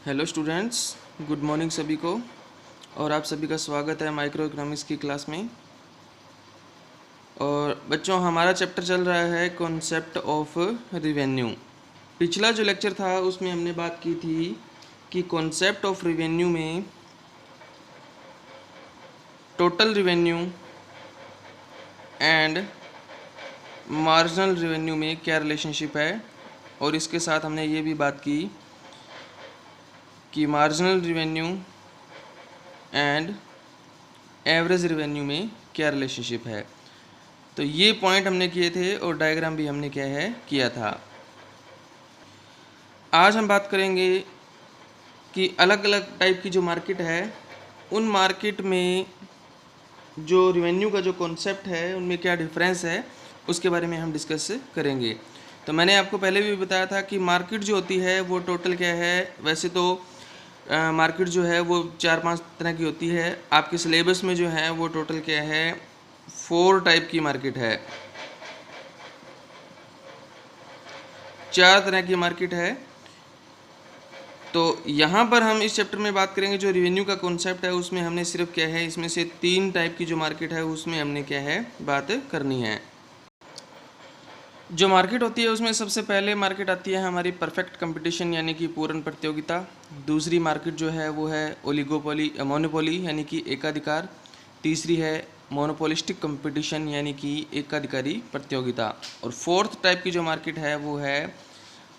Hello students, good morning सभी को। और आप सभी का स्वागत है माइक्रो इकोनॉमिक्स की क्लास में। और बच्चों, हमारा चैप्टर चल रहा है कॉन्सेप्ट ऑफ रिवेन्यू। पिछला जो लेक्चर था उसमें हमने बात की थी कि कॉन्सेप्ट ऑफ रिवेन्यू में total revenue and marginal revenue में क्या रिलेशनशिप है, और इसके साथ हमने ये भी बात की कि marginal revenue and average revenue में क्या रिलेशनशिप है। तो ये पॉइंट हमने किए थे और डायग्राम भी हमने क्या है किया था। आज हम बात करेंगे कि अलग अलग टाइप की जो मार्केट है उन मार्केट में जो रिवेन्यू का जो कॉन्सेप्ट है उनमें क्या डिफरेंस है, उसके बारे में हम डिस्कस करेंगे। तो मैंने आपको पहले भी बताया था कि मार्केट जो होती है वो टोटल क्या है। वैसे तो मार्केट जो है वो 4-5 तरह की होती है। आपके सिलेबस में जो है वो टोटल क्या है 4 टाइप की मार्केट है, 4 तरह की मार्केट है। तो यहाँ पर हम इस चैप्टर में बात करेंगे जो रिवेन्यू का कॉन्सेप्ट है उसमें हमने सिर्फ क्या है इसमें से 3 टाइप की जो मार्केट है उसमें हमने क्या है बात करनी है। जो मार्केट होती है उसमें सबसे पहले मार्केट आती है हमारी परफेक्ट कंपटीशन यानी कि पूर्ण प्रतियोगिता। दूसरी मार्केट जो है वो है ओलिगोपोली मोनोपोली यानी कि एकाधिकार। तीसरी है मोनोपोलिस्टिक कंपटीशन यानी कि एकाधिकारी प्रतियोगिता। और फोर्थ टाइप की जो मार्केट है वो है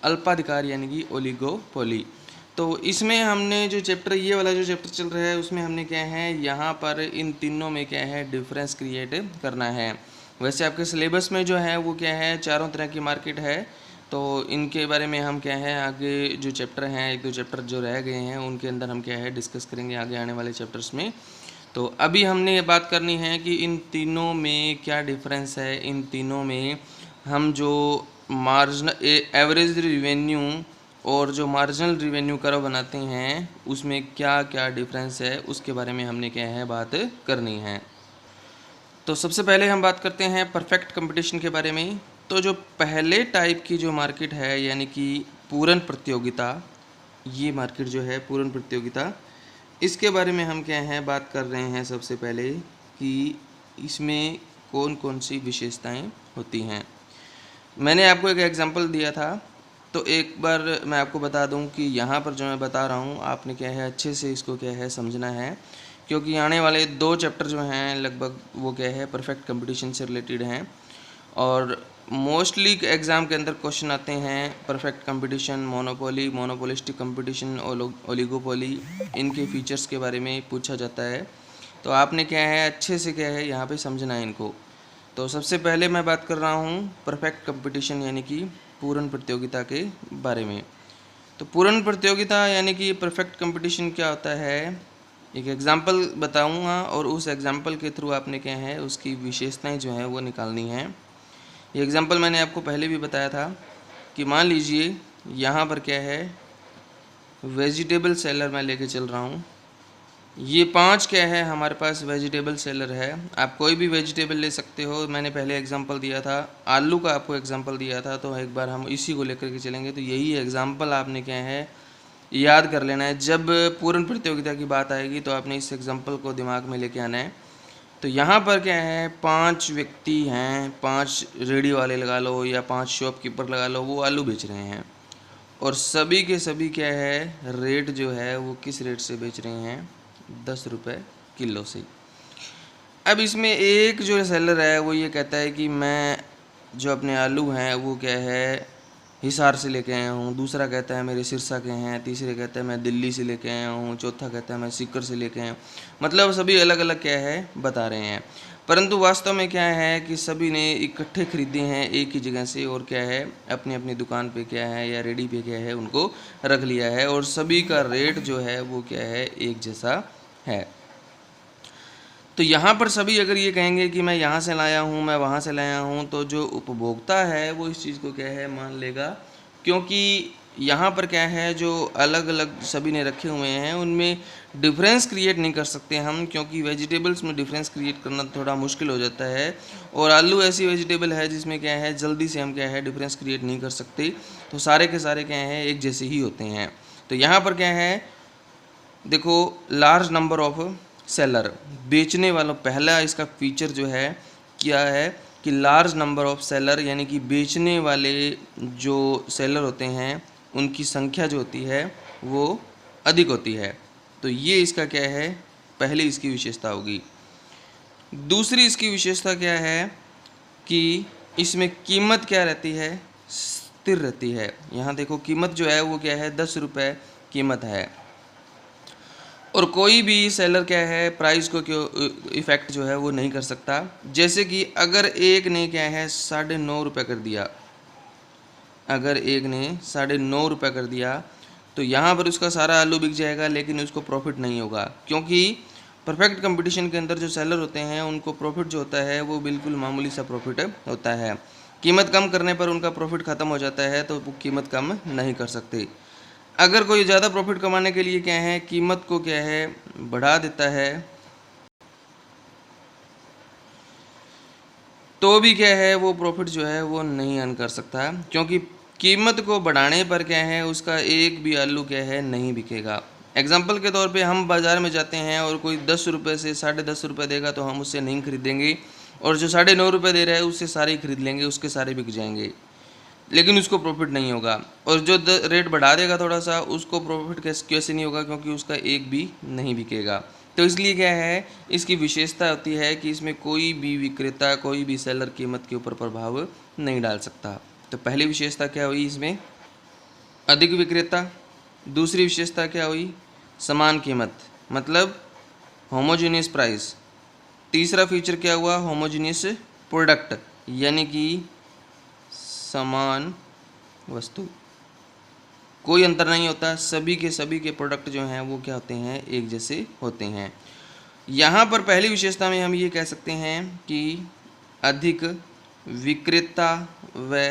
अल्पाधिकार यानी कि ओलिगोपोली। तो इसमें हमने जो चैप्टर ये वाला जो चैप्टर चल रहा है उसमें हमने क्या है यहाँ पर इन तीनों में क्या है डिफरेंस क्रिएट करना है। वैसे आपके सिलेबस में जो है वो क्या है चारों तरह की मार्केट है। तो इनके बारे में हम क्या है आगे जो चैप्टर हैं 1-2 चैप्टर जो रह गए हैं उनके अंदर हम क्या है डिस्कस करेंगे आगे आने वाले चैप्टर्स में। तो अभी हमने ये बात करनी है कि इन तीनों में क्या डिफरेंस है। इन तीनों में हम जो मार्जिनल एवरेज रिवेन्यू और जो मार्जिनल रिवेन्यू कर्व बनाते हैं उसमें क्या क्या डिफरेंस है उसके बारे में हमने क्या है बात करनी है। तो सबसे पहले हम बात करते हैं परफेक्ट कंपटीशन के बारे में। तो जो पहले टाइप की जो मार्केट है यानी कि पूर्ण प्रतियोगिता, ये मार्केट जो है पूर्ण प्रतियोगिता, इसके बारे में हम क्या है बात कर रहे हैं सबसे पहले कि इसमें कौन कौन सी विशेषताएं होती हैं। मैंने आपको एक एग्जांपल दिया था, तो एक बार मैं आपको बता दूं कि यहाँ पर जो मैं बता रहा हूँ आपने क्या है अच्छे से इसको क्या है समझना है, क्योंकि आने वाले 2 चैप्टर जो हैं लगभग वो क्या है परफेक्ट कंपटीशन से रिलेटेड हैं। और मोस्टली एग्ज़ाम के अंदर क्वेश्चन आते हैं perfect competition, monopoly, monopolistic competition, oligopoly, इनके फीचर्स के बारे में पूछा जाता है। तो आपने क्या है अच्छे से क्या है यहाँ पे समझना है इनको। तो सबसे पहले मैं बात कर रहा हूँ परफेक्ट कंपटीशन यानी कि पूर्ण प्रतियोगिता के बारे में। तो पूर्ण प्रतियोगिता यानी कि परफेक्ट कंपटीशन क्या होता है, एक एग्जांपल बताऊंगा और उस एग्जांपल के थ्रू आपने क्या है उसकी विशेषताएं जो है वो निकालनी है। ये एग्जांपल मैंने आपको पहले भी बताया था कि मान लीजिए यहाँ पर क्या है वेजिटेबल सेलर मैं लेके चल रहा हूँ। ये 5 क्या है हमारे पास वेजिटेबल सेलर है। आप कोई भी वेजिटेबल ले सकते हो। मैंने पहले एग्जांपल दिया था आलू का, आपको एग्जांपल दिया था, तो एक बार हम इसी को लेकर के चलेंगे। तो यही एग्जांपल आपने क्या है याद कर लेना है। जब पूर्ण प्रतियोगिता की बात आएगी तो आपने इस एग्जांपल को दिमाग में लेके आना है। तो यहाँ पर क्या है 5 व्यक्ति हैं, 5 रेडी वाले लगा लो या 5 शॉपकीपर लगा लो, वो आलू बेच रहे हैं और सभी के सभी क्या है रेट जो है वो किस रेट से बेच रहे हैं 10 रुपये किलो से। अब इसमें एक जो सेलर है वो ये कहता है कि मैं जो अपने आलू हैं वो क्या है हिसार से लेके आया हूँ, दूसरा कहता है मेरे सिरसा के हैं, तीसरे कहता है मैं दिल्ली से लेके आया हूँ, चौथा कहता है मैं सीकर से लेके आया हूँ। मतलब सभी अलग अलग क्या है बता रहे हैं, परंतु वास्तव में क्या है कि सभी ने इकट्ठे खरीदे हैं एक ही जगह से और क्या है अपनी अपनी दुकान पे क्या है या रेडी पे क्या है उनको रख लिया है और सभी का रेट जो है वो क्या है एक जैसा है। तो यहाँ पर सभी अगर ये कहेंगे कि मैं यहाँ से लाया हूँ, मैं वहाँ से लाया हूँ, तो जो उपभोक्ता है वो इस चीज़ को क्या है मान लेगा, क्योंकि यहाँ पर क्या है जो अलग अलग सभी ने रखे हुए हैं उनमें डिफरेंस क्रिएट नहीं कर सकते हम, क्योंकि वेजिटेबल्स में डिफरेंस क्रिएट करना थोड़ा मुश्किल हो जाता है। और आलू ऐसी वेजिटेबल है जिसमें क्या है जल्दी से हम क्या है डिफरेंस क्रिएट नहीं कर सकते। तो सारे के सारे क्या हैं एक जैसे ही होते हैं। तो यहाँ पर क्या है, देखो लार्ज नंबर ऑफ सेलर, बेचने वालों, पहला इसका फीचर जो है क्या है कि लार्ज नंबर ऑफ सेलर, यानी कि बेचने वाले जो सेलर होते हैं उनकी संख्या जो होती है वो अधिक होती है। तो ये इसका क्या है, पहली इसकी विशेषता होगी। दूसरी इसकी विशेषता क्या है कि इसमें कीमत क्या रहती है, स्थिर रहती है। यहाँ देखो कीमत जो है वो क्या है, 10 रुपये कीमत है, और कोई भी सेलर क्या है प्राइस को क्यों इफेक्ट जो है वो नहीं कर सकता। जैसे कि अगर एक ने क्या है 9.5 रुपये कर दिया, अगर एक ने 9.5 रुपये कर दिया तो यहाँ पर उसका सारा आलू बिक जाएगा, लेकिन उसको प्रॉफिट नहीं होगा, क्योंकि परफेक्ट कंपटीशन के अंदर जो सेलर होते हैं उनको प्रॉफिट जो होता है वो बिल्कुल मामूली सा प्रॉफिट होता है। कीमत कम करने पर उनका प्रॉफिट ख़त्म हो जाता है, तो वो कीमत कम नहीं कर सकते। अगर कोई ज़्यादा प्रॉफिट कमाने के लिए क्या है कीमत को क्या है बढ़ा देता है, तो भी क्या है वो प्रॉफिट जो है वो नहीं अर्न कर सकता, क्योंकि कीमत को बढ़ाने पर क्या है उसका एक भी आलू क्या है नहीं बिकेगा। एग्जाम्पल के तौर पे हम बाज़ार में जाते हैं और कोई 10 रुपये से 10.5 रुपये देगा तो हम उससे नहीं खरीदेंगे, और जो 9.5 रुपये दे रहा है उससे सारे ही खरीद लेंगे, उसके सारे बिक जाएंगे, लेकिन उसको प्रॉफिट नहीं होगा। और जो रेट बढ़ा देगा थोड़ा सा, उसको प्रॉफिट कैसे नहीं होगा, क्योंकि उसका एक भी नहीं बिकेगा। तो इसलिए क्या है इसकी विशेषता होती है कि इसमें कोई भी विक्रेता, कोई भी सेलर कीमत के ऊपर प्रभाव नहीं डाल सकता। तो पहली विशेषता क्या हुई इसमें, अधिक विक्रेता। दूसरी विशेषता क्या हुई, समान कीमत, मतलब होमोजीनियस प्राइस। तीसरा फीचर क्या हुआ, होमोजीनियस प्रोडक्ट, यानी कि समान वस्तु, कोई अंतर नहीं होता, सभी के प्रोडक्ट जो हैं वो क्या होते हैं, एक जैसे होते हैं। यहाँ पर पहली विशेषता में हम ये कह सकते हैं कि अधिक विक्रेता व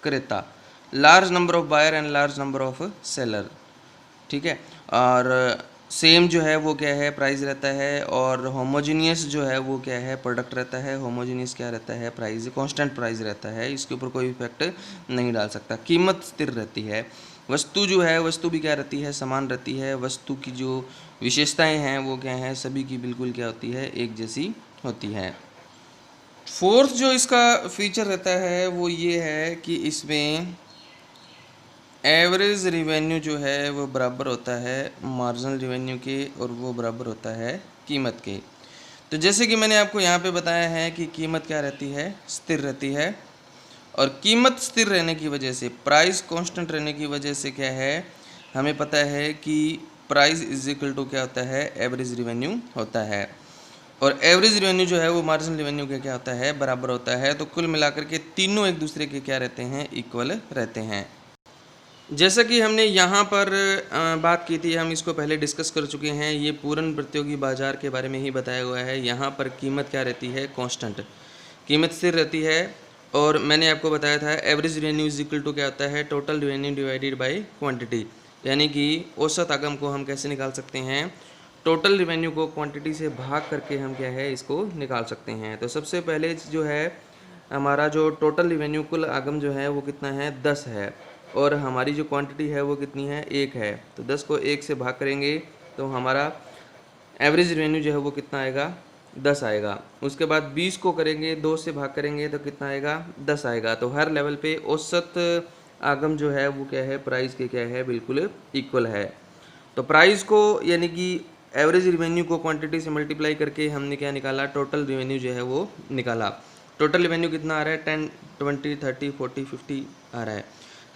क्रेता, large number of buyer and large number of seller, ठीक है। और सेम जो है वो क्या है प्राइस रहता है, और होमोजीनियस जो है वो क्या है प्रोडक्ट रहता है। होमोजीनियस क्या रहता है, प्राइस कांस्टेंट प्राइस रहता है, इसके ऊपर कोई इफेक्ट नहीं डाल सकता। कीमत स्थिर रहती है। वस्तु जो है, वस्तु भी क्या रहती है, समान रहती है। वस्तु की जो विशेषताएं हैं वो क्या हैं, सभी की बिल्कुल क्या होती है, एक जैसी होती है। फोर्थ जो इसका फीचर रहता है वो ये है कि इसमें एवरेज रिवेन्यू जो है वो बराबर होता है मार्जिनल रिवेन्यू के, और वो बराबर होता है कीमत के। तो जैसे कि मैंने आपको यहाँ पे बताया है कि कीमत क्या रहती है, स्थिर रहती है, और कीमत स्थिर रहने की वजह से, प्राइस कांस्टेंट रहने की वजह से क्या है, हमें पता है कि प्राइस इज इक्वल टू क्या होता है, एवरेज रिवेन्यू होता है, और एवरेज रिवेन्यू जो है वो मार्जिनल रिवेन्यू के क्या होता है, बराबर होता है। तो कुल मिलाकर के तीनों एक दूसरे के क्या रहते हैं, इक्वल रहते हैं। जैसा कि हमने यहाँ पर बात की थी, हम इसको पहले डिस्कस कर चुके हैं, ये पूर्ण प्रतियोगी बाजार के बारे में ही बताया हुआ है। यहाँ पर कीमत क्या रहती है, कांस्टेंट, कीमत स्थिर रहती है। और मैंने आपको बताया था average revenue is equal to क्या होता है, total revenue divided by quantity, यानी कि औसत आगम को हम कैसे निकाल सकते हैं, टोटल रिवेन्यू को क्वांटिटी से भाग करके हम क्या है इसको निकाल सकते हैं। तो सबसे पहले जो है हमारा जो टोटल रिवेन्यू, कुल आगम जो है वो कितना है, 10 है, और हमारी जो क्वांटिटी है वो कितनी है, 1 है। तो 10 को 1 से भाग करेंगे तो हमारा एवरेज रिवेन्यू जो है वो कितना आएगा, 10 आएगा। उसके बाद 20 को करेंगे, 2 से भाग करेंगे तो कितना आएगा, 10 आएगा। तो हर लेवल पे औसत आगम जो है वो क्या है, प्राइस के क्या है, बिल्कुल इक्वल है। तो प्राइस को यानी कि एवरेज रिवेन्यू को क्वांटिटी से मल्टीप्लाई करके हमने क्या निकाला, टोटल रिवेन्यू जो है वो निकाला। टोटल रिवेन्यू कितना आ रहा है, 10, 20, 30, 40, 50 आ रहा है।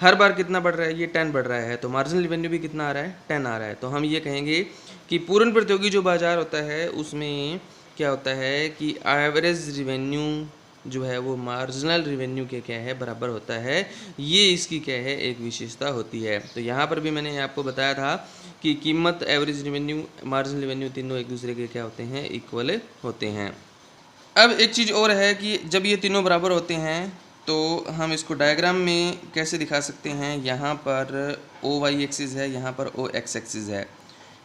हर बार कितना बढ़ रहा है, ये 10 बढ़ रहा है। तो मार्जिनल रिवेन्यू भी कितना आ रहा है, 10 आ रहा है। तो हम ये कहेंगे कि पूर्ण प्रतियोगी जो बाजार होता है उसमें क्या होता है कि एवरेज रिवेन्यू जो है वो मार्जिनल रिवेन्यू के क्या है, बराबर होता है। ये इसकी क्या है, एक विशेषता होती है। तो यहाँ पर भी मैंने आपको बताया था कि कीमत, एवरेज रिवेन्यू, मार्जिनल रिवेन्यू तीनों एक दूसरे के क्या होते हैं, इक्वल होते हैं। अब एक चीज़ और है कि जब ये तीनों बराबर होते हैं तो हम इसको डायग्राम में कैसे दिखा सकते हैं। यहाँ पर ओ वाई एक्सिस है, यहाँ पर ओ एक्स एक्सिस है।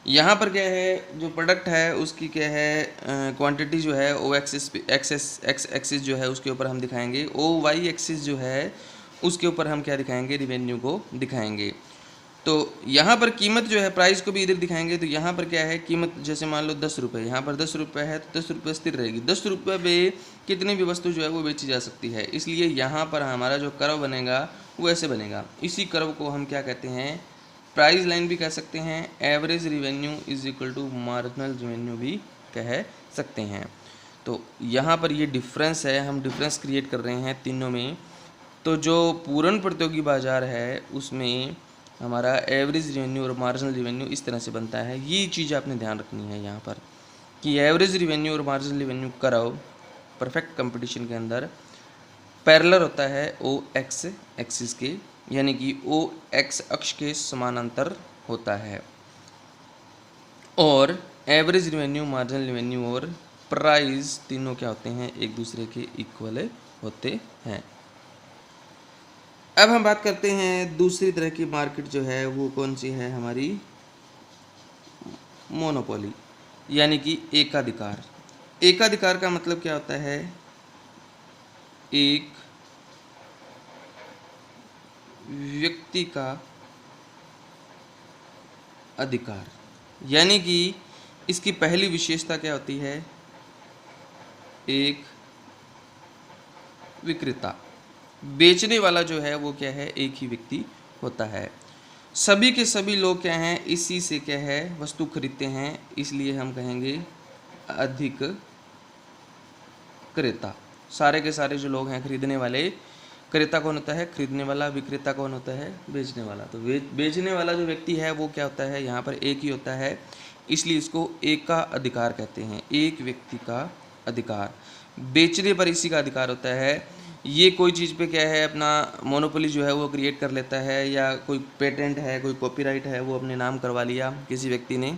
यहाँ पर क्या है, जो प्रोडक्ट है उसकी क्या है, क्वांटिटी जो है ओ एक्सिस, एक्स एक्सिस जो है उसके ऊपर हम दिखाएंगे। ओ वाई एक्सिस जो है उसके ऊपर हम क्या दिखाएंगे, रिवेन्यू को दिखाएंगे। तो यहाँ पर कीमत जो है, प्राइस को भी इधर दिखाएंगे, तो यहाँ पर क्या है कीमत, जैसे मान लो 10 रुपये, यहाँ पर 10 रुपये है तो 10 रुपये स्थिर रहेगी। 10 रुपये पे कितनी भी वस्तु जो है वो बेची जा सकती है, इसलिए यहाँ पर हमारा जो कर्व बनेगा वो ऐसे बनेगा। इसी कर्व को हम क्या कहते हैं, प्राइस लाइन भी कह सकते हैं, average revenue is equal to marginal revenue भी कह सकते हैं। तो यहाँ पर ये डिफरेंस है, हम डिफरेंस क्रिएट कर रहे हैं तीनों में। तो जो पूर्ण प्रतियोगी बाजार है उसमें हमारा एवरेज रिवेन्यू और मार्जिनल रिवेन्यू इस तरह से बनता है। ये चीज़ आपने ध्यान रखनी है यहाँ पर कि एवरेज रिवेन्यू और marginal revenue curve perfect competition के अंदर पैरेलल होता है ओ एक्स एक्सिस के, यानी कि ओ एक्स अक्ष के समानांतर होता है, और एवरेज रिवेन्यू, मार्जिनल रिवेन्यू और प्राइस तीनों क्या होते हैं, एक दूसरे के इक्वल होते हैं। अब हम बात करते हैं दूसरी तरह की मार्केट जो है वो कौन सी है, हमारी मोनोपोली, यानी कि एकाधिकार। एकाधिकार का मतलब क्या होता है, एक व्यक्ति का अधिकार, यानी कि इसकी पहली विशेषता क्या होती है, एक विक्रेता, बेचने वाला जो है वो क्या है, एक ही व्यक्ति होता है। सभी के सभी लोग क्या हैं, इसी से क्या है वस्तु खरीदते हैं, इसलिए हम कहेंगे अधिक क्रेता। सारे के सारे जो लोग हैं खरीदने वाले, क्रेता कौन होता है, खरीदने वाला, विक्रेता कौन होता है, बेचने वाला। तो बेचने वाला जो व्यक्ति है वो क्या होता है, यहाँ पर एक ही होता है, इसलिए इसको एक का अधिकार कहते हैं, एक व्यक्ति का अधिकार। बेचने पर इसी का अधिकार होता है। ये कोई चीज़ पे क्या है, अपना मोनोपोली जो है वो क्रिएट कर लेता है, या कोई पेटेंट है, कोई कॉपीराइट है, वो अपने नाम करवा लिया किसी व्यक्ति ने।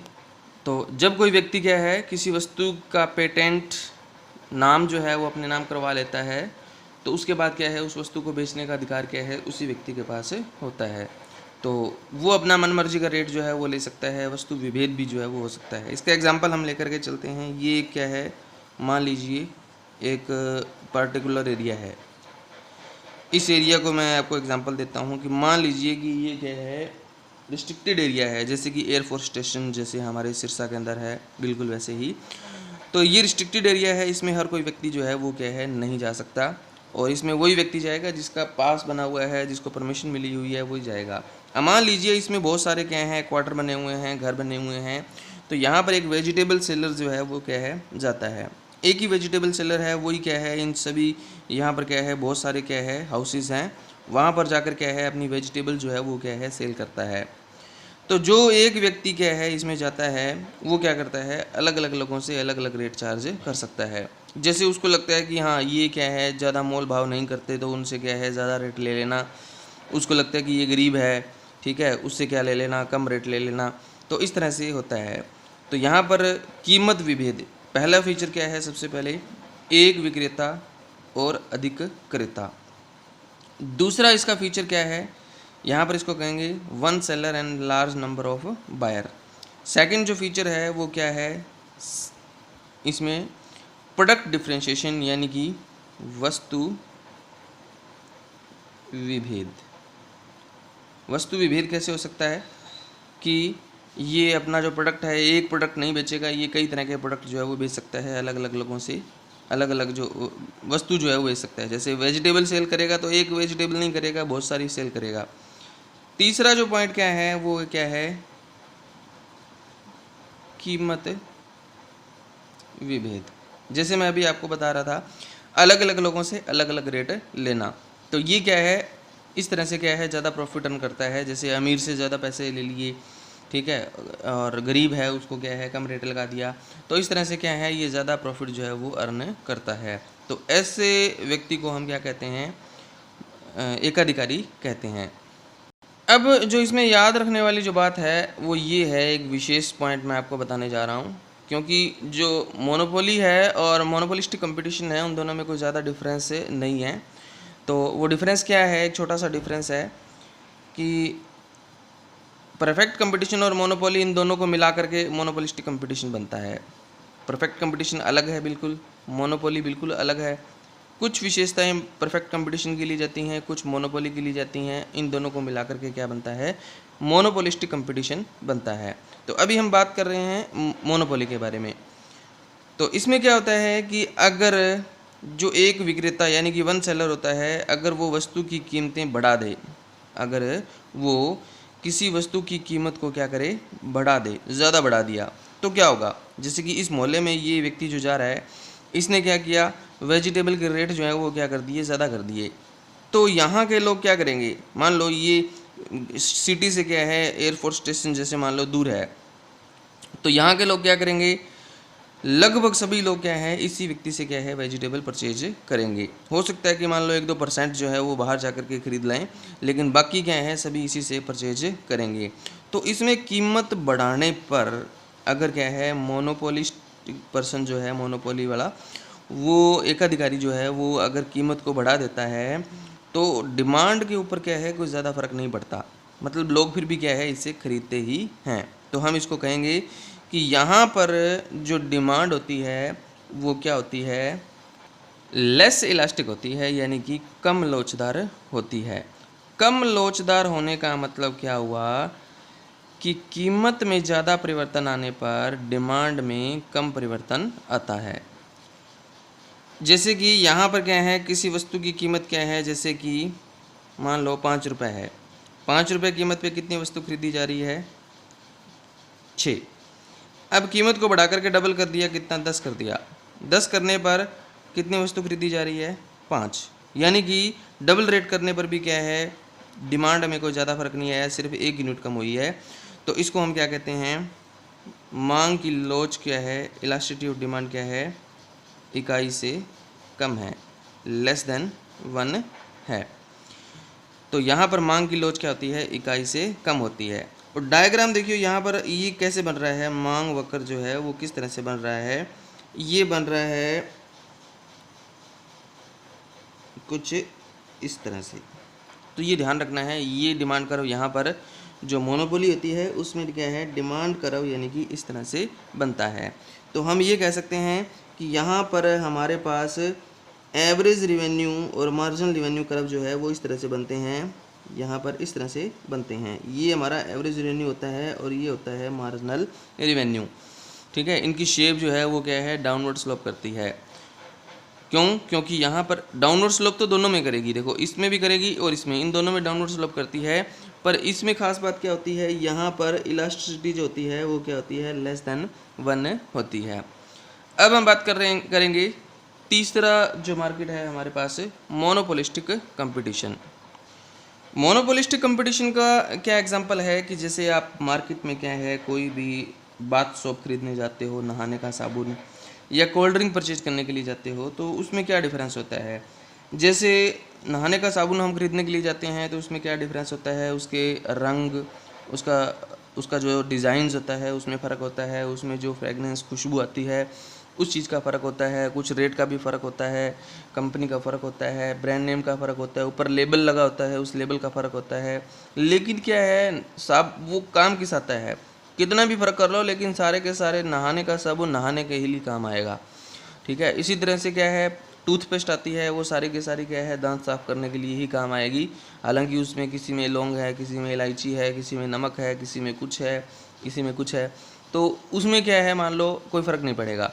तो जब कोई व्यक्ति क्या है किसी वस्तु का पेटेंट नाम जो है वो अपने नाम करवा लेता है, तो उसके बाद क्या है, उस वस्तु को बेचने का अधिकार क्या है, उसी व्यक्ति के पास होता है। तो वो अपना मनमर्जी का रेट जो है वो ले सकता है, वस्तु विभेद भी जो है वो हो सकता है। इसका एग्जांपल हम लेकर के चलते हैं। ये क्या है, मान लीजिए एक पर्टिकुलर एरिया है, इस एरिया को मैं आपको एग्जांपल देता हूँ कि मान लीजिए कि ये क्या है, रिस्ट्रिक्टेड एरिया है, जैसे कि एयरफोर्स स्टेशन जैसे हमारे सिरसा के अंदर है, बिल्कुल वैसे ही। तो ये रिस्ट्रिक्टेड एरिया है, इसमें हर कोई व्यक्ति जो है वो क्या है, नहीं जा सकता, और इसमें वही व्यक्ति जाएगा जिसका पास बना हुआ है, जिसको परमिशन मिली हुई है, वही जाएगा। अब मान लीजिए इसमें बहुत सारे क्या हैं, क्वार्टर बने हुए हैं, घर बने हुए हैं, तो यहाँ पर एक वेजिटेबल सेलर जो है वो क्या है, जाता है। एक ही वेजिटेबल सेलर है, वही क्या है, इन सभी यहाँ पर क्या है, बहुत सारे क्या है हाउसेस हैं, वहाँ पर जाकर क्या है अपनी वेजिटेबल जो है वो क्या है सेल करता है। तो जो एक व्यक्ति क्या है इसमें जाता है, वो क्या करता है, अलग अलग लोगों से अलग अलग रेट चार्ज कर सकता है। जैसे उसको लगता है कि हाँ ये क्या है ज़्यादा मोल भाव नहीं करते, तो उनसे क्या है ज़्यादा रेट ले लेना। उसको लगता है कि ये गरीब है, ठीक है, उससे क्या ले लेना, कम रेट ले लेना। तो इस तरह से होता है। तो यहाँ पर कीमत विभेद, पहला फीचर क्या है, सबसे पहले एक विक्रेता और अधिक क्रेता। दूसरा इसका फीचर क्या है, यहाँ पर इसको कहेंगे one seller and large number of buyer. Second जो फीचर है वो क्या है, इसमें प्रोडक्ट डिफ्रेंशिएशन, यानी कि वस्तु विभेद। वस्तु विभेद कैसे हो सकता है कि ये अपना जो प्रोडक्ट है, एक प्रोडक्ट नहीं बेचेगा, ये कई तरह के प्रोडक्ट जो है वो बेच सकता है, अलग अलग लोगों से अलग अलग जो वस्तु जो है वो बेच सकता है। जैसे वेजिटेबल सेल करेगा तो एक वेजिटेबल नहीं करेगा, बहुत सारी सेल करेगा। तीसरा जो पॉइंट क्या है वो क्या है, कीमत विभेद। जैसे मैं अभी आपको बता रहा था, अलग अलग लोगों से अलग अलग रेट लेना। तो ये क्या है, इस तरह से क्या है ज़्यादा प्रॉफिट अर्न करता है। जैसे अमीर से ज़्यादा पैसे ले लिए, ठीक है, और गरीब है उसको क्या है कम रेट लगा दिया। तो इस तरह से क्या है ये ज़्यादा प्रॉफिट जो है वो अर्न करता है। तो ऐसे व्यक्ति को हम क्या कहते हैं, एकाधिकारी कहते हैं। अब जो इसमें याद रखने वाली जो बात है वो ये है, एक विशेष पॉइंट मैं आपको बताने जा रहा हूँ, क्योंकि जो मोनोपोली है और मोनोपोलिस्टिक कंपटीशन है उन दोनों में कोई ज़्यादा डिफरेंस नहीं है। तो वो डिफरेंस क्या है, एक छोटा सा डिफरेंस है कि परफेक्ट कंपटीशन और मोनोपोली, इन दोनों को मिला करके मोनोपोलिस्टिक कंपटीशन बनता है। परफेक्ट कंपटीशन अलग है बिल्कुल, मोनोपोली बिल्कुल अलग है। कुछ विशेषताएं परफेक्ट कंपटीशन की ली जाती हैं, कुछ मोनोपोली की ली जाती हैं। इन दोनों को मिलाकर के क्या बनता है, मोनोपोलिस्टिक कंपटीशन बनता है। तो अभी हम बात कर रहे हैं मोनोपोली के बारे में। तो इसमें क्या होता है कि अगर जो एक विक्रेता यानी कि वन सेलर होता है, अगर वो वस्तु की कीमतें बढ़ा दे, अगर वो किसी वस्तु की कीमत को क्या करे, बढ़ा दे, ज़्यादा बढ़ा दिया, तो क्या होगा। जैसे कि इस मोहल्ले में ये व्यक्ति जो जा रहा है, इसने क्या किया, वेजिटेबल के रेट जो है वो क्या कर दिए, ज़्यादा कर दिए। तो यहाँ के लोग क्या करेंगे, मान लो ये सिटी से क्या है, एयरफोर्स स्टेशन जैसे मान लो दूर है, तो यहाँ के लोग क्या करेंगे, लगभग सभी लोग क्या है, इसी व्यक्ति से क्या है, वेजिटेबल परचेज करेंगे। हो सकता है कि मान लो 1-2% जो है वो बाहर जाकर के खरीद लाएं, लेकिन बाकी क्या है, सभी इसी से परचेज करेंगे। तो इसमें कीमत बढ़ाने पर अगर क्या है, मोनोपोलिस्ट पर्सन जो है, मोनोपोली वाला, वो एकाधिकारी जो है, वो अगर कीमत को बढ़ा देता है तो डिमांड के ऊपर क्या है, कोई ज़्यादा फर्क नहीं पड़ता, मतलब लोग फिर भी क्या है, इसे खरीदते ही हैं। तो हम इसको कहेंगे कि यहाँ पर जो डिमांड होती है वो क्या होती है, लेस इलास्टिक होती है, यानी कि कम लोचदार होती है। कम लोचदार होने का मतलब क्या हुआ कि कीमत में ज़्यादा परिवर्तन आने पर डिमांड में कम परिवर्तन आता है। जैसे कि यहाँ पर क्या है, किसी वस्तु की कीमत क्या है, जैसे कि मान लो 5 रुपये है, 5 रुपये कीमत पे कितनी वस्तु खरीदी जा रही है, 6। अब कीमत को बढ़ा करके डबल कर दिया, कितना, 10 कर दिया। 10 करने पर कितनी वस्तु खरीदी जा रही है, 5। यानी कि डबल रेट करने पर भी क्या है, डिमांड में कोई ज़्यादा फर्क नहीं आया, सिर्फ 1 यूनिट कम हुई है। तो इसको हम क्या कहते हैं, मांग की लोच क्या है, इलास्टिसिटी ऑफ डिमांड क्या है, इकाई से कम है, लेस देन 1 है। तो यहाँ पर मांग की लोच क्या होती है, इकाई से कम होती है। और डायग्राम देखिए यहाँ पर ये कैसे बन रहा है, मांग वक्र जो है वो किस तरह से बन रहा है, ये बन रहा है कुछ इस तरह से। तो ये ध्यान रखना है, ये डिमांड कर्व यहाँ पर जो मोनोपोली होती है उसमें क्या है, डिमांड कर्व यानी कि इस तरह से बनता है। तो हम ये कह सकते हैं कि यहाँ पर हमारे पास एवरेज रिवेन्यू और मार्जिनल रिवेन्यू कर्व जो है वो इस तरह से बनते हैं, यहाँ पर इस तरह से बनते हैं। ये हमारा एवरेज रिवेन्यू होता है और ये होता है मार्जिनल रिवेन्यू, ठीक है। इनकी शेप जो है वो क्या है, डाउनवर्ड स्लोप करती है। क्यों, क्योंकि यहाँ पर डाउनवर्ड स्लोप तो दोनों में करेगी, देखो इसमें भी करेगी और इसमें, इन दोनों में डाउनवर्ड स्लोप करती है। पर इसमें खास बात क्या होती है, यहाँ पर इलास्टिसिटी जो होती है वो क्या होती है, लेस देन 1 होती है। अब हम बात करेंगे तीसरा जो मार्केट है हमारे पास, मोनोपोलिस्टिक कंपटीशन। मोनोपोलिस्टिक कंपटीशन का क्या एग्जांपल है कि जैसे आप मार्केट में क्या है, कोई भी बाथ सोप खरीदने जाते हो, नहाने का साबुन, या कोल्ड ड्रिंक परचेज करने के लिए जाते हो, तो उसमें क्या डिफरेंस होता है। जैसे नहाने का साबुन हम खरीदने के लिए जाते हैं तो उसमें क्या डिफरेंस होता है, उसके रंग, उसका जो डिज़ाइंस होता है उसमें फ़र्क होता है, उसमें जो फ्रेगनेंस खुशबू आती है उस चीज़ का फ़र्क होता है, कुछ रेट का भी फ़र्क होता है, कंपनी का फ़र्क होता है, ब्रांड नेम का फ़र्क होता है, ऊपर लेबल लगा होता है उस लेबल का फ़र्क होता है। लेकिन क्या है, साब वो काम किस आता है, कितना भी फ़र्क कर लो लेकिन सारे के सारे नहाने का साबुन नहाने के ही लिए काम आएगा, ठीक है। इसी तरह से क्या है, टूथपेस्ट आती है, वो सारी की सारी क्या है, दांत साफ़ करने के लिए ही काम आएगी। हालांकि उसमें किसी में लौंग है, किसी में इलायची है, किसी में नमक है, किसी में कुछ है, किसी में कुछ है, तो उसमें क्या है, मान लो कोई फ़र्क नहीं पड़ेगा,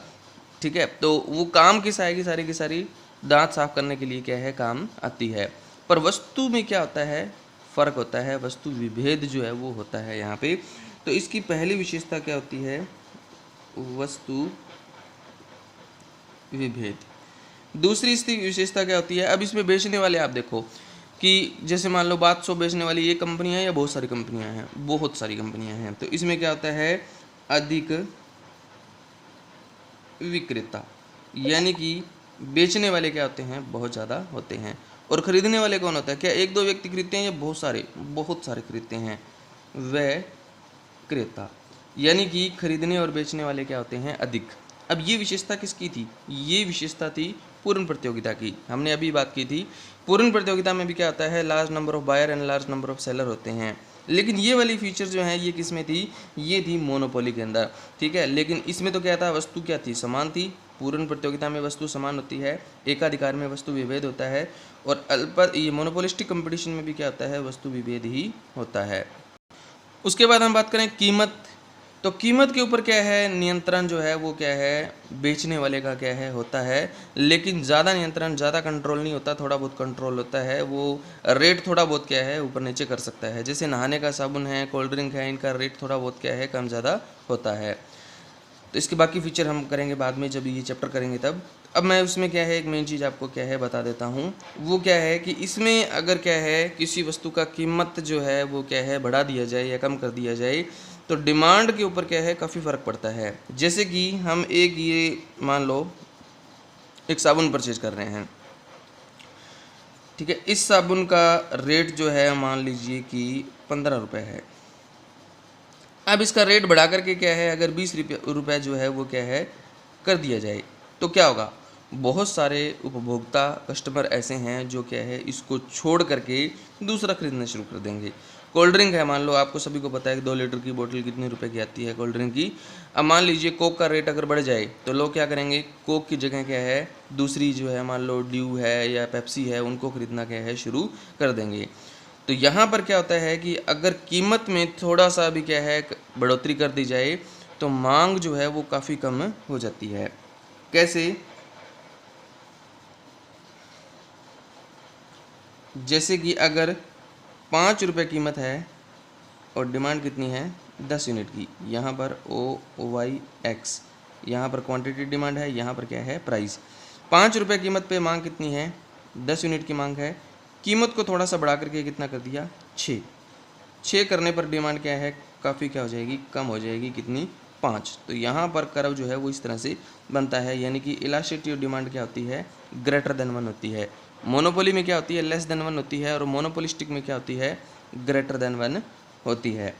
ठीक है। तो वो काम किस आएगी, सारी की सारी दांत साफ़ करने के लिए क्या है, काम आती है। पर वस्तु में क्या होता है, फ़र्क होता है, वस्तु विभेद जो है वो होता है यहाँ पे। तो इसकी पहली विशेषता क्या होती है, वस्तु विभेद। दूसरी इसकी विशेषता क्या होती है, अब इसमें बेचने वाले आप देखो कि जैसे मान लो बाथ सोप बेचने वाली ये कंपनियां या बहुत सारी कंपनियां हैं, बहुत सारी कंपनियां हैं, तो इसमें क्या होता है, अधिक विक्रेता, यानी कि बेचने वाले क्या होते हैं, बहुत ज़्यादा होते हैं। और खरीदने वाले कौन होता है, क्या 1-2 व्यक्ति खरीदते हैं या बहुत सारे खरीदते हैं, वह क्रेता, यानी कि खरीदने और बेचने वाले क्या होते हैं, अधिक। अब ये विशेषता किसकी थी, ये विशेषता थी पूर्ण प्रतियोगिता की। हमने अभी बात की थी पूर्ण प्रतियोगिता में भी क्या होता है, large number of buyer and large number of seller होते हैं। लेकिन ये वाली फीचर जो है ये किस में थी, ये थी मोनोपोली के अंदर, ठीक है। लेकिन इसमें तो क्या था, वस्तु क्या थी, समान थी, पूर्ण प्रतियोगिता में वस्तु समान होती है, एकाधिकार में वस्तु विभेद होता है, और ये मोनोपोलिस्टिक कंपटीशन में भी क्या होता है, वस्तु विभेद ही होता है। उसके बाद हम बात करें कीमत। तो कीमत के ऊपर क्या है, नियंत्रण जो है वो क्या है, बेचने वाले का क्या है, होता है, लेकिन ज़्यादा नियंत्रण, ज़्यादा कंट्रोल नहीं होता, थोड़ा बहुत कंट्रोल होता है। वो रेट थोड़ा बहुत क्या है, ऊपर नीचे कर सकता है। जैसे नहाने का साबुन है, कोल्ड ड्रिंक है, इनका रेट थोड़ा बहुत क्या है, कम ज़्यादा होता है। तो इसके बाकी फीचर हम करेंगे बाद में, जब ये चैप्टर करेंगे तब। अब मैं उसमें क्या है, एक मेन चीज़ आपको क्या है बता देता हूँ। वो क्या है कि इसमें अगर क्या है, किसी वस्तु का कीमत जो है वो क्या है, बढ़ा दिया जाए या कम कर दिया जाए, तो डिमांड के ऊपर क्या है, काफ़ी फ़र्क पड़ता है। जैसे कि हम एक ये मान लो एक साबुन परचेज कर रहे हैं, ठीक है। इस साबुन का रेट जो है मान लीजिए कि 15 रुपये है। अब इसका रेट बढ़ा करके क्या है, अगर 20 रुपये जो है वो क्या है कर दिया जाए, तो क्या होगा, बहुत सारे उपभोक्ता कस्टमर ऐसे हैं जो क्या है इसको छोड़ करके दूसरा खरीदना शुरू कर देंगे। कोल्ड ड्रिंक है, मान लो आपको सभी को पता है कि 2 लीटर की बोतल कितने रुपए की आती है कोल्ड ड्रिंक की। अब मान लीजिए कोक का रेट अगर बढ़ जाए, तो लोग क्या करेंगे, कोक की जगह क्या है दूसरी जो है मान लो ड्यू है या पेप्सी है, उनको खरीदना क्या है शुरू कर देंगे। तो यहाँ पर क्या होता है कि अगर कीमत में थोड़ा सा भी क्या है बढ़ोतरी कर दी जाए, तो मांग जो है वो काफ़ी कम हो जाती है। कैसे, जैसे कि अगर 5 रुपये कीमत है और डिमांड कितनी है 10 यूनिट की, यहाँ पर OYX, यहाँ पर क्वांटिटी डिमांड है, यहाँ पर क्या है प्राइस। 5 रुपये कीमत पे मांग कितनी है, 10 यूनिट की मांग है। कीमत को थोड़ा सा बढ़ा करके कितना कर दिया, 6 करने पर डिमांड क्या है, काफ़ी क्या हो जाएगी, कम हो जाएगी, कितनी, 5। तो यहाँ पर कर्व जो है वो इस तरह से बनता है, यानी कि इलास्टिसिटी ऑफ डिमांड क्या होती है, ग्रेटर देन 1 होती है। मोनोपोली में क्या होती है, लेस देन 1 होती है, और मोनोपोलिस्टिक में क्या होती है, ग्रेटर देन 1 होती है।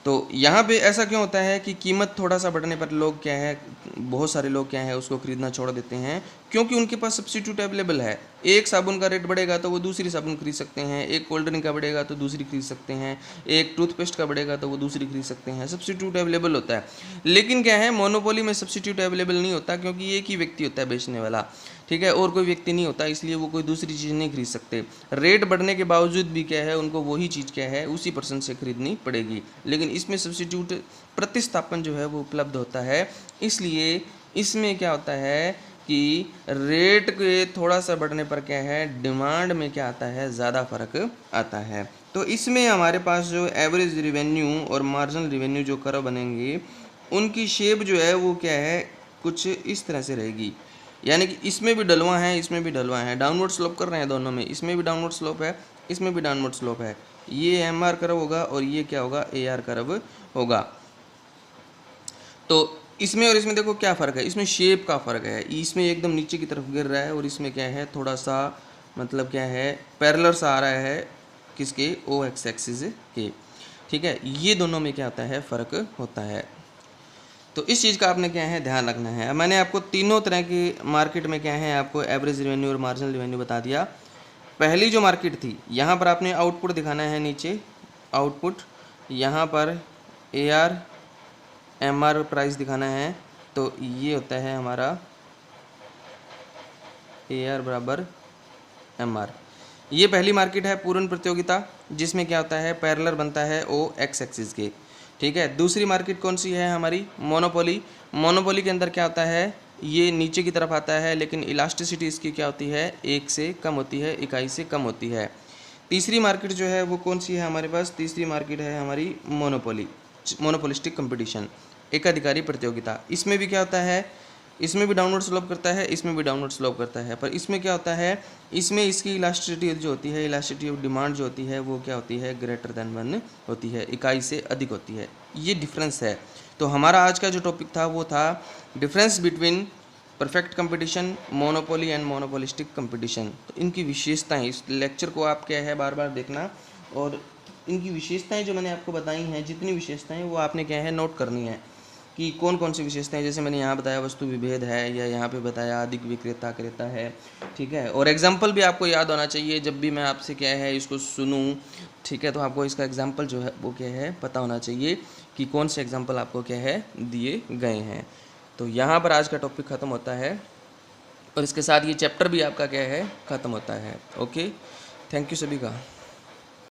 तो यहाँ पे ऐसा क्यों होता है कि कीमत थोड़ा सा बढ़ने पर लोग क्या है, बहुत सारे लोग क्या है उसको खरीदना छोड़ देते हैं, क्योंकि उनके पास सब्स्टिट्यूट अवेलेबल है। एक साबुन का रेट बढ़ेगा तो वो दूसरी साबुन खरीद सकते हैं, एक कोल्ड ड्रिंक का बढ़ेगा तो दूसरी खरीद सकते हैं, एक टूथपेस्ट का बढ़ेगा तो वो दूसरी खरीद सकते हैं, सब्स्टिट्यूट अवेलेबल होता है। लेकिन क्या है, मोनोपोली में सब्स्टिट्यूट अवेलेबल नहीं होता, क्योंकि एक ही व्यक्ति होता है बेचने वाला, ठीक है, और कोई व्यक्ति नहीं होता, इसलिए वो कोई दूसरी चीज़ नहीं खरीद सकते। रेट बढ़ने के बावजूद भी क्या है, उनको वही चीज़ क्या है उसी पर्सन से खरीदनी पड़ेगी। लेकिन इसमें सब्स्टिट्यूट प्रतिस्थापन जो है वो उपलब्ध होता है, इसलिए इसमें क्या होता है कि रेट के थोड़ा सा बढ़ने पर क्या है, डिमांड में क्या आता है, ज़्यादा फर्क आता है। तो इसमें हमारे पास जो एवरेज रिवेन्यू और मार्जिनल रिवेन्यू जो कर्व बनेंगे, उनकी शेप जो है वो क्या है, कुछ इस तरह से रहेगी। यानी कि इसमें भी डलवा है, इसमें भी डलवा है, डाउनवर्ड स्लोप कर रहे हैं दोनों में, इसमें भी डाउनवर्ड स्लोप है, इसमें भी डाउनवर्ड स्लोप है। ये MR कर्व होगा और ये क्या होगा, AR कर्व होगा। तो इसमें और इसमें देखो क्या फ़र्क है, इसमें शेप का फ़र्क है, इसमें एकदम नीचे की तरफ गिर रहा है, और इसमें क्या है थोड़ा सा मतलब क्या है पैरेलल सा आ रहा है, किसके, OX एक्सिस के, ठीक है। ये दोनों में क्या होता है, फ़र्क होता है। तो इस चीज़ का आपने क्या है ध्यान रखना है। अब मैंने आपको तीनों तरह की मार्केट में क्या है आपको एवरेज रेवेन्यू और मार्जिनल रेवेन्यू बता दिया। पहली जो मार्केट थी, यहाँ पर आपने आउटपुट दिखाना है, नीचे आउटपुट, यहाँ पर AR MR प्राइस दिखाना है। तो ये होता है हमारा AR बराबर MR। ये पहली मार्केट है पूर्ण प्रतियोगिता, जिसमें क्या होता है पैरेलल बनता है OX एक्सिस के, ठीक है। दूसरी मार्केट कौन सी है हमारी, मोनोपोली। मोनोपोली के अंदर क्या होता है, ये नीचे की तरफ आता है, लेकिन इलास्टिसिटी इसकी क्या होती है, 1 से कम होती है, इकाई से कम होती है। तीसरी मार्केट जो है वो कौन सी है हमारे पास, तीसरी मार्केट है हमारी मोनोपोली, मोनोपोलिस्टिक कंपटीशन, एकाधिकारी प्रतियोगिता। इसमें भी क्या होता है, इसमें भी डाउनवर्ड स्लोप करता है, इसमें भी डाउनवर्ड स्लोप करता है, पर इसमें क्या होता है, इसमें इसकी इलास्टिसिटी जो होती है, इलास्टिसिटी ऑफ डिमांड जो होती है वो क्या होती है, ग्रेटर देन 1 होती है, इकाई से अधिक होती है। ये डिफरेंस है। तो हमारा आज का जो टॉपिक था वो था difference between perfect competition, monopoly and monopolistic competition. तो इनकी विशेषताएं, इस लेक्चर को आप क्या है बार बार देखना, और इनकी विशेषताएं जो मैंने आपको बताई हैं, जितनी विशेषताएं वो आपने क्या है नोट करनी है कि कौन कौन सी विशेषताएं, जैसे मैंने यहाँ बताया वस्तु विभेद है, या यहाँ पे बताया अधिक विक्रेता क्रेता है, ठीक है। और एग्जाम्पल भी आपको याद होना चाहिए, जब भी मैं आपसे क्या है इसको सुनूँ, ठीक है, तो आपको इसका एग्जाम्पल जो है वो क्या है पता होना चाहिए कि कौन से एग्जाम्पल आपको क्या है दिए गए हैं। तो यहाँ पर आज का टॉपिक ख़त्म होता है और इसके साथ ये चैप्टर भी आपका क्या है ख़त्म होता है। ओके, थैंक यू सभी का।